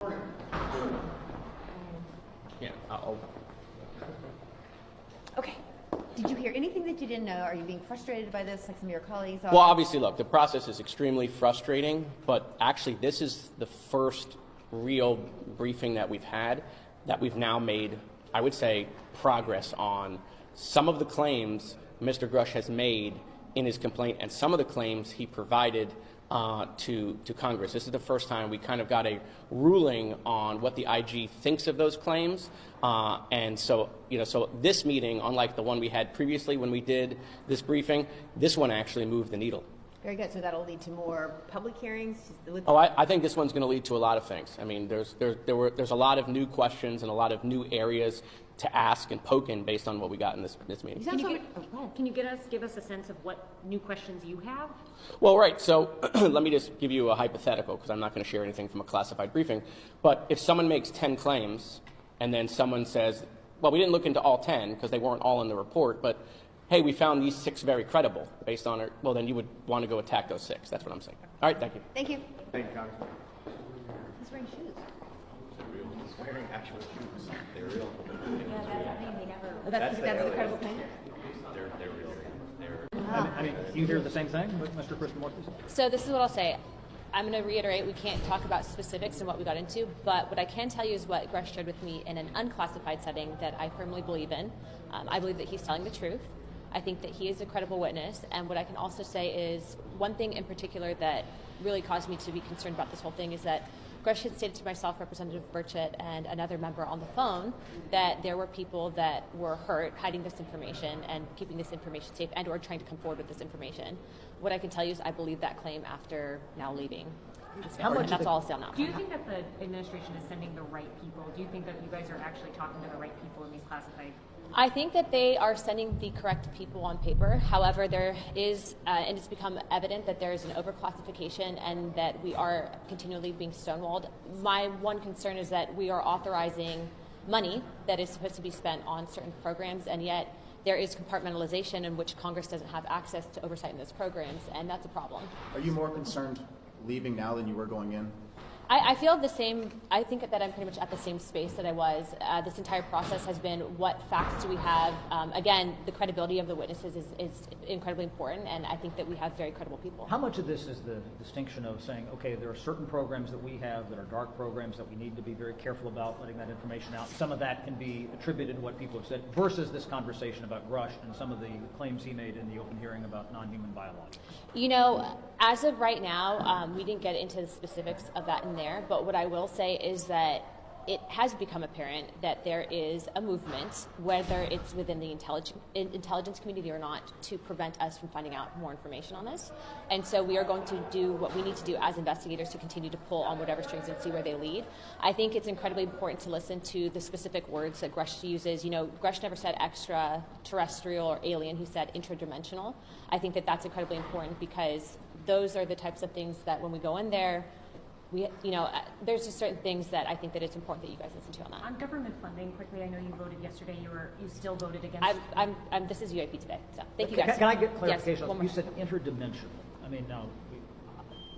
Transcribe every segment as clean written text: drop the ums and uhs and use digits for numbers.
Yeah, I'll... Okay. Did you hear anything that you didn't know? Are you being frustrated by this, like some of your colleagues are? Well, obviously, look, the process is extremely frustrating, but actually this is the first real briefing that we've had that we've now made, I would say, progress on some of the claims Mr. Grush has made in his complaint and some of the claims he provided to Congress. This is the first time we kind of got a ruling on what the IG thinks of those claims. And so, so this meeting, unlike the one we had previously when we did this briefing, this one actually moved the needle. Very good. So that'll lead to more public hearings? Oh, I think this one's going to lead to a lot of things. I mean, there's a lot of new questions and a lot of new areas to ask and poke in based on what we got in this meeting. Can you give us a sense of what new questions you have? Well, right. So let me just give you a hypothetical, because I'm not going to share anything from a classified briefing. But if someone makes 10 claims and then someone says, well, we didn't look into all 10 because they weren't all in the report, but hey, we found these 6 very credible based on it, well, then you would want to go attack those 6. That's what I'm saying. All right, thank you. Thank you. Thank you, Congressman. He's wearing shoes. He's wearing actual shoes. They're real. That's a credible claim? They're real. I mean, you hear the same thing with Mr. Krishnamurti? So this is what I'll say. I'm going to reiterate, we can't talk about specifics and what we got into, but what I can tell you is what Grush shared with me in an unclassified setting that I firmly believe in. I believe that he's telling the truth. I think that he is a credible witness, and what I can also say is one thing in particular that really caused me to be concerned about this whole thing is that Grush had stated to myself, Representative Burchett, and another member on the phone that there were people that were hurt hiding this information and keeping this information safe and or trying to come forward with this information. What I can tell you is I believe that claim after now leaving. And that's all I'll say on that. Do you think that the administration is sending the right people? Do you think that you guys are actually talking to the right people in these classified? I think that they are sending the correct people on paper. However, there is, and it's become evident that there is an overclassification and that we are continually being stonewalled. My one concern is that we are authorizing money that is supposed to be spent on certain programs, and yet there is compartmentalization in which Congress doesn't have access to oversight in those programs, and that's a problem. Are you more concerned leaving now than you were going in? I feel the same. I think that I'm pretty much at the same space that I was. This entire process has been what facts do we have? Again, the credibility of the witnesses is incredibly important, and I think that we have very credible people. How much of this is the distinction of saying, okay, there are certain programs that we have that are dark programs that we need to be very careful about letting that information out? Some of that can be attributed to what people have said versus this conversation about Grush and some of the claims he made in the open hearing about non-human biologics. You know, as of right now, we didn't get into the specifics of that in there, but what I will say is that it has become apparent that there is a movement, whether it's within the intelligence community or not, to prevent us from finding out more information on this. And so we are going to do what we need to do as investigators to continue to pull on whatever strings and see where they lead. I think it's incredibly important to listen to the specific words that Grush uses. You know, Grush never said extraterrestrial or alien. He said interdimensional. I think that that's incredibly important because those are the types of things that when we go in there, there's just certain things that I think that it's important that you guys listen to on that. On government funding, quickly, I know you voted yesterday. You still voted against. This is UAP today, so thank you guys. Can I get clarification? Yes, you said interdimensional. I mean, now,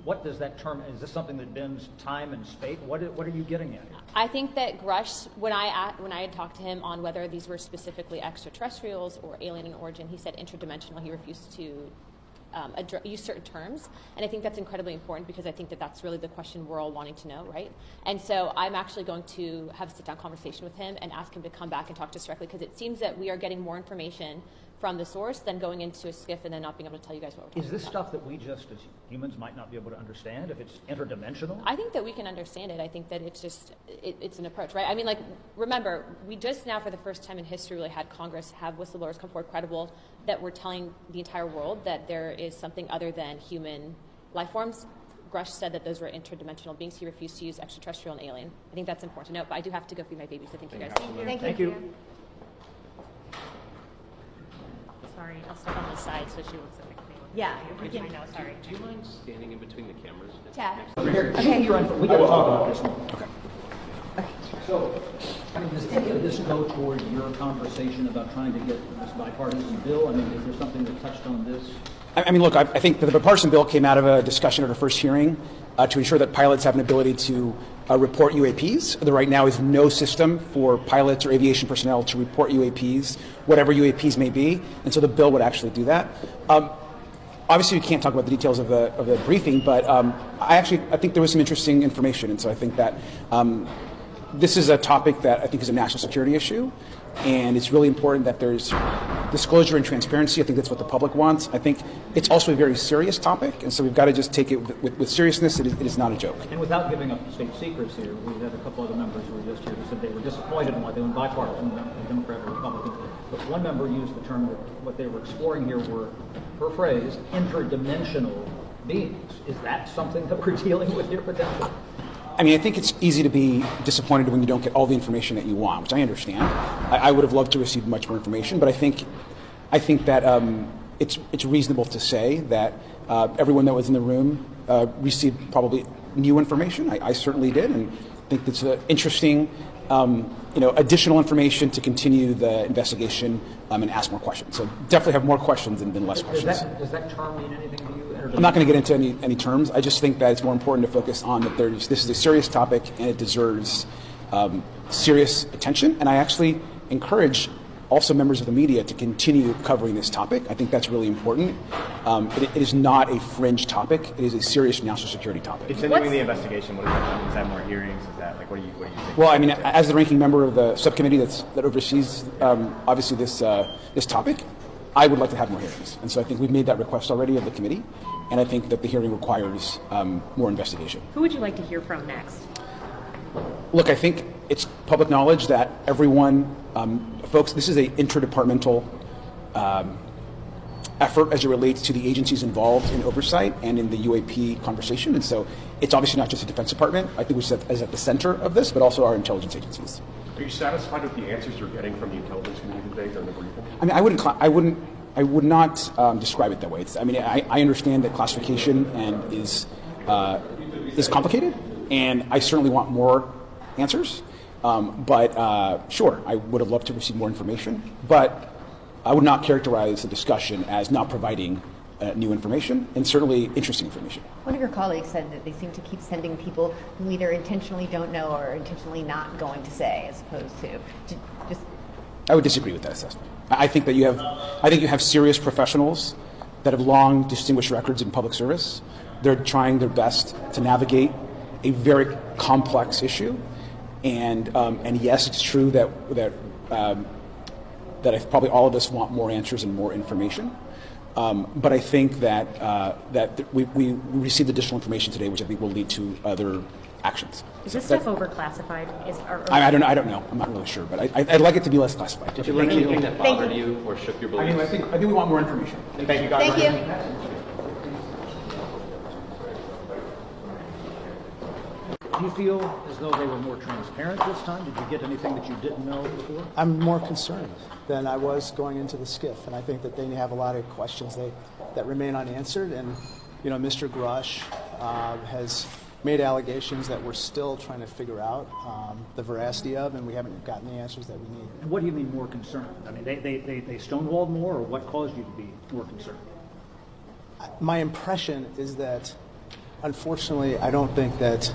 what does that term? Is this something that bends time and space? What are you getting at? I think that Grush, when I had talked to him on whether these were specifically extraterrestrials or alien in origin, he said interdimensional. He refused to use certain terms, and I think that's incredibly important because I think that that's really the question we're all wanting to know, right? And so I'm actually going to have a sit-down conversation with him and ask him to come back and talk to us directly because it seems that we are getting more information from the source than going into a skiff and then not being able to tell you guys what we're talking about. Is this stuff that we just as humans might not be able to understand if it's interdimensional? I think that we can understand it. I think that it's just, it's an approach, right? I mean, like, remember, we just now for the first time in history really had Congress have whistleblowers come forward credible that we're telling the entire world that there is something other than human life forms. Grush said that those were interdimensional beings. He refused to use extraterrestrial and alien. I think that's important to note, but I do have to go feed my baby, so thank you guys. Thank you. Sorry, I'll step on the side so she looks at me. Yeah. I know, sorry. Do you mind standing in between the cameras? Chad. Okay. We got to talk about this. Okay. So, I mean, does any of this go toward your conversation about trying to get this bipartisan bill? I mean, is there something that touched on this? I mean, look, I think the bipartisan bill came out of a discussion at our first hearing to ensure that pilots have an ability to report UAPs. There right now is no system for pilots or aviation personnel to report UAPs, whatever UAPs may be, and so the bill would actually do that. Obviously, we can't talk about the details of the briefing, but I think there was some interesting information, and so I think that this is a topic that I think is a national security issue, and it's really important that there's disclosure and transparency. I think that's what the public wants. I think it's also a very serious topic, and so we've got to just take it with seriousness. It is not a joke. And without giving up state secrets here, we had a couple other members who were just here who said they were disappointed in what they were bipartisan, Democrat or Republican. But one member used the term that what they were exploring here were, her phrase, interdimensional beings. Is that something that we're dealing with here potentially? I mean, I think it's easy to be disappointed when you don't get all the information that you want, which I understand. I would have loved to receive much more information, but I think that it's reasonable to say that everyone that was in the room received probably new information. I certainly did, and I think it's interesting, additional information to continue the investigation and ask more questions. So definitely have more questions than less questions. Does that term mean anything to you? I'm not going to get into any terms. I just think that it's more important to focus on that this is a serious topic and it deserves serious attention. And I actually encourage also members of the media to continue covering this topic. I think that's really important. It is not a fringe topic. It is a serious national security topic. Continuing the investigation, what does that mean? Is that more hearings? Is that what do you think? Well, I mean, as the ranking member of the subcommittee that oversees obviously this topic, I would like to have more hearings. And so I think we've made that request already of the committee, and I think that the hearing requires more investigation. Who would you like to hear from next? Look, I think it's public knowledge that everyone, folks, this is an interdepartmental effort as it relates to the agencies involved in oversight and in the UAP conversation. And so it's obviously not just the Defense Department. I think we is at the center of this, but also our intelligence agencies. Are you satisfied with the answers you're getting from the intelligence community today during the briefing? I mean, I would not describe it that way. I understand that classification is complicated, and I certainly want more answers. But sure, I would have loved to receive more information, but I would not characterize the discussion as not providing new information, and certainly interesting information. One of your colleagues said that they seem to keep sending people who either intentionally don't know or intentionally not going to say, as opposed to just. I would disagree with that assessment. I think that you have serious professionals that have long distinguished records in public service. They're trying their best to navigate a very complex issue, and yes, it's true that probably all of us want more answers and more information. But I think that we received additional information today, which I think will lead to other actions. Is this stuff overclassified? I don't know. I'm not really sure, but I'd like it to be less classified. Did you learn anything that bothered you or shook your beliefs? I think we want more information. Thank you, guys. Thank you. Do you feel as though they were more transparent this time? Did you get anything that you didn't know before? I'm more concerned than I was going into the SCIF, and I think that they have a lot of questions that remain unanswered. And Mr. Grush has made allegations that we're still trying to figure out the veracity of, and we haven't gotten the answers that we need. And what do you mean more concerned? I mean, they stonewalled more, or what caused you to be more concerned? My impression is that, unfortunately, I don't think that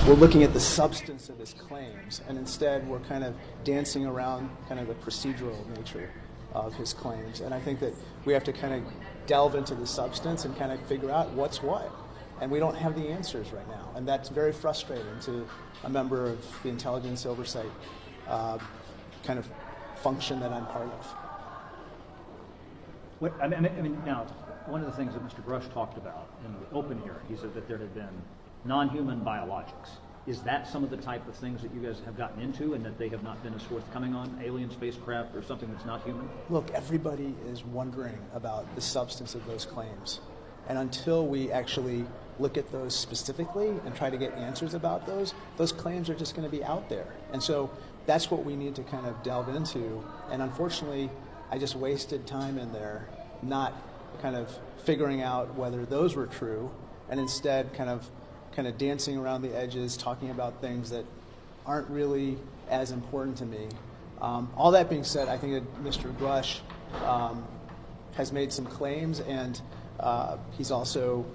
we're looking at the substance of his claims, and instead we're kind of dancing around kind of the procedural nature of his claims. And I think that we have to kind of delve into the substance and kind of figure out what's what. And we don't have the answers right now. And that's very frustrating to a member of the intelligence oversight kind of function that I'm part of. I mean, now, one of the things that Mr. Grush talked about in the open hearing, he said that there had been non-human biologics. Is that some of the type of things that you guys have gotten into and that they have not been as forthcoming on, alien spacecraft or something that's not human? Look, everybody is wondering about the substance of those claims. And until we actually look at those specifically and try to get answers about those claims are just going to be out there. And so that's what we need to kind of delve into. And unfortunately, I just wasted time in there not kind of figuring out whether those were true, and instead kind of dancing around the edges, talking about things that aren't really as important to me. All that being said, I think that Mr. Grush has made some claims, and he's also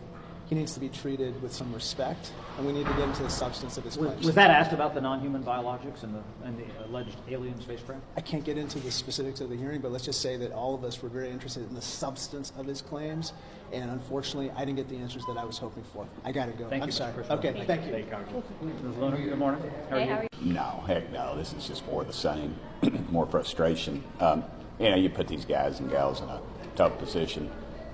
he needs to be treated with some respect, and we need to get into the substance of his claims. Was that asked about the non-human biologics and the alleged alien spacecraft? I can't get into the specifics of the hearing, but let's just say that all of us were very interested in the substance of his claims, and unfortunately, I didn't get the answers that I was hoping for. I got to go. Thank I'm you, sorry. Mr. Okay, thank you. Ms. Luna, good morning. How are you? No, heck no. This is just more of the same, more frustration. You put these guys and gals in a tough position.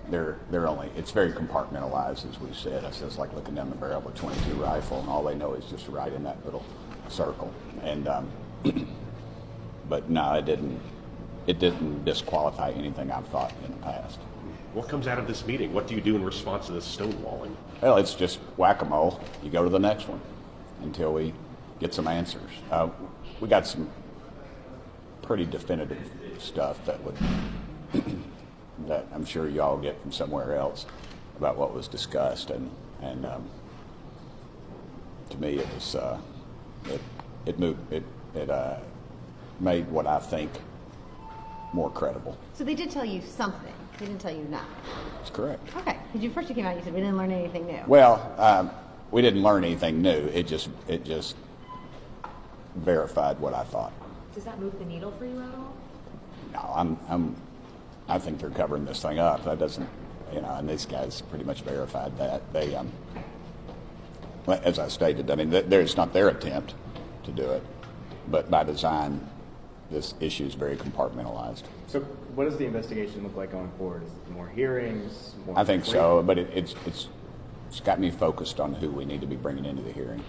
They're only, it's very compartmentalized, as we said. It's like looking down the barrel of a .22 rifle, and all they know is just right in that little circle. And but no, it didn't disqualify anything I've thought in the past. What comes out of this meeting? What do you do in response to this stonewalling? Well, it's just whack-a-mole. You go to the next one until we get some answers. We got some pretty definitive stuff that would that I'm sure y'all get from somewhere else about what was discussed, and to me it was it made what I think more credible. So they did tell you something. They didn't tell you not. That's correct. Okay. Because first you came out and you said we didn't learn anything new. Well, we didn't learn anything new. It just verified what I thought. Does that move the needle for you at all? No, I think they're covering this thing up. That doesn't, and these guys pretty much verified that. They, as I stated, I mean, it's not their attempt to do it, but by design, this issue is very compartmentalized. So what does the investigation look like going forward? Is it more hearings? More I think so, but it's got me focused on who we need to be bringing into the hearing.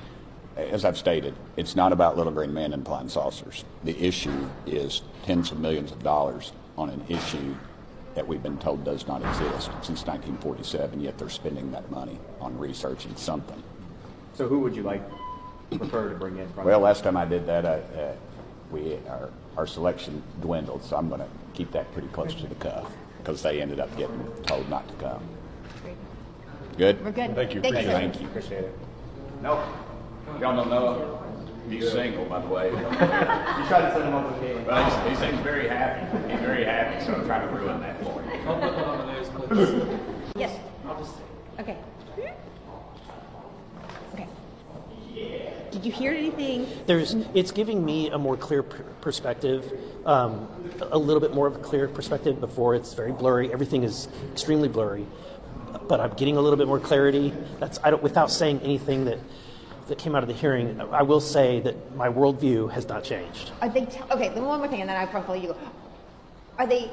As I've stated, it's not about little green men and flying saucers. The issue is tens of millions of dollars on an issue that we've been told does not exist since 1947, yet they're spending that money on researching something. So who would you prefer to bring in? Well, last time I did that, our selection dwindled, so I'm going to keep that pretty close to the cuff because they ended up getting told not to come. Good? We're good. Thank you. Thank you. Appreciate it. Nope. Y'all don't know he's single, by the way. You tried to set him up with Caitlin. Well, he seems very happy. He's very happy, so I'm trying to ruin that for him. Yes. Okay. Okay. Did you hear anything? It's giving me a more clear perspective, a little bit more of a clear perspective. Before it's very blurry. Everything is extremely blurry, but I'm getting a little bit more clarity. Without saying anything that came out of the hearing, I will say that my worldview has not changed. Are they okay, then one more thing, and then I'll probably let you go. Are they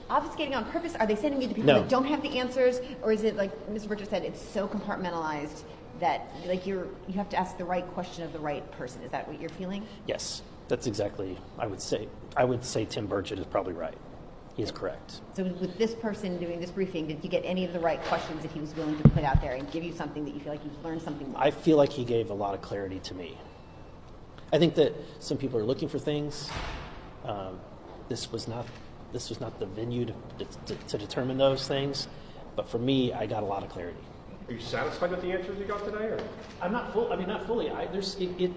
obfuscating on purpose? Are they sending you to people that don't have the answers? Or is it, like Mr. Butcher said, it's so compartmentalized that you have to ask the right question of the right person? Is that what you're feeling? Yes, that's exactly, I would say Tim Burchett is probably right. He is correct. So with this person doing this briefing, did you get any of the right questions that he was willing to put out there and give you something that you feel like you've learned something more? I feel like he gave a lot of clarity to me. I think that some people are looking for things. This was not the venue to determine those things, but for me, I got a lot of clarity. Are you satisfied with the answers you got today? Or? I'm not full. I mean, not fully.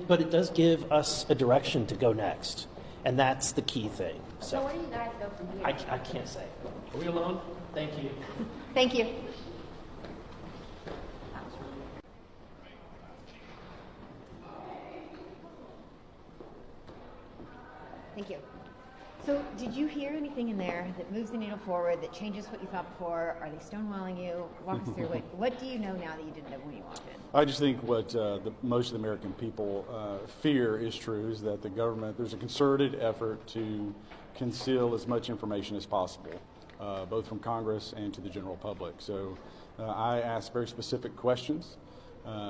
But it does give us a direction to go next, and that's the key thing. So where do you guys go from here? I can't say. Are we alone? Thank you. Thank you. Thank you. So did you hear anything in there that moves the needle forward, that changes what you thought before? Are they stonewalling you? Walk us through what do you know now that you didn't know when you walked in? I just think what most of the American people fear is true, is that the government, there's a concerted effort to conceal as much information as possible, both from Congress and to the general public. So I asked very specific questions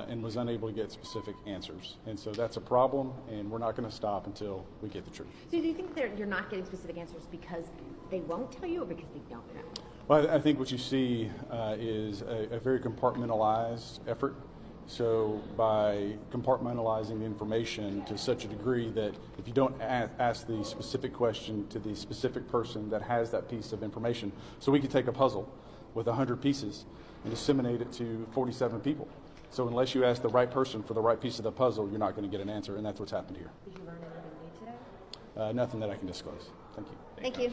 and was unable to get specific answers. And so that's a problem, and we're not going to stop until we get the truth. So do you think that you're not getting specific answers because they won't tell you or because they don't know? Well, I think what you see is a very compartmentalized effort. So by compartmentalizing the information to such a degree that if you don't ask the specific question to the specific person that has that piece of information, so we could take a puzzle with 100 pieces and disseminate it to 47 people. So unless you ask the right person for the right piece of the puzzle, you're not going to get an answer, and that's what's happened here. Did you learn anything new today? Nothing that I can disclose. Thank you. Thank you.